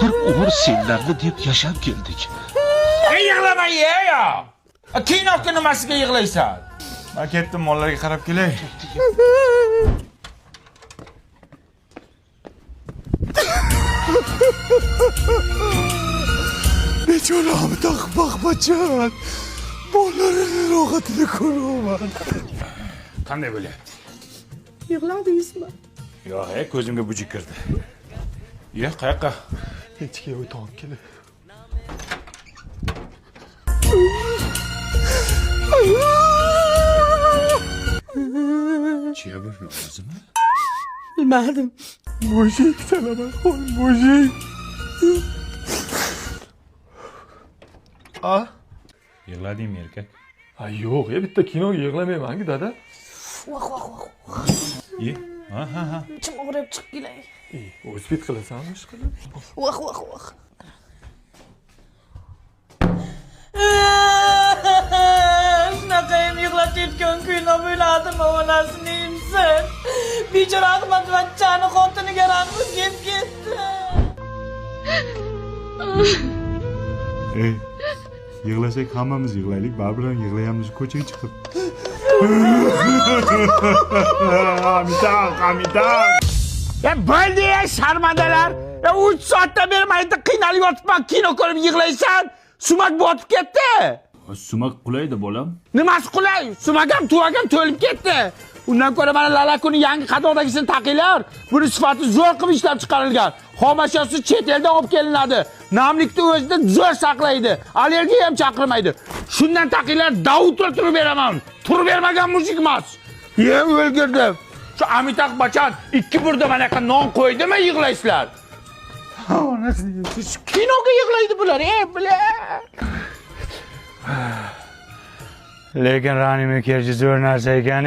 bir umr senlarni deb yashab keldik. Yig'lama ya. Kinoga nimasiga yig'laysan? Men ketdim, mollarga qarab kelay. Bechoram taqbaqbachan. Bolalarini rohatini ko'raman. Qanday bo'lyapti? Yig'ladingizmi? Yo'q, ko'zimga bujik kirdi. Ye, qayoqqa? Kechga o'tib kelay. Chiya bir o'zimi? Bilmadim. Mujik salaman qo'y, mujik. Yig'ladingmi, erkak? Yo'q, bitta kinoga yig'lamayman-ku, dada. Voh. Ye. Ha. Ichim og'rib chiqib kelay. O'zbek qilasanmi ish qilib? Voh. Shunaqayam yig'latayotgan kino bo'ladimi, onasini imsin. Bechora Ahmadvachchani xotiniga rangi kelib ketdi. Yig'lasak hammamiz yig'laylik, baribir yig'layamiz ko'chaga chiqib. Amitab. Ya bo'ldi ya sharmandalar. Ya 3 soatdan beri mayda qiynalib yotibman, kino ko'rib yig'laysan. Sumak botib ketdi. Sumak qulaydi bolam. Nimasi qulay? Sumak ham tuvagam to'lib ketdi. Undan ko'ra mana Lalakuni yangi qadoqdagisini taqinglar. Buni sifati zo'r qilib ishlab chiqarilgan. Xomashyosi chet eldan olib kelinadi. Namlikni o'zida zo'r saqlaydi. Allergiya ham chaqirmaydi. Shundan taqinglar, davut turib beraman. Turib bermagan mujik emas. Ye, o'lgirdim. Shu Amitabh Bachchan 2 burda mana yoqqa non qo'ydimi yig'laysizlar? Siz kinoga yig'laydi bular, bular. Lekin Rani Mukerji zo'r narsa ekan.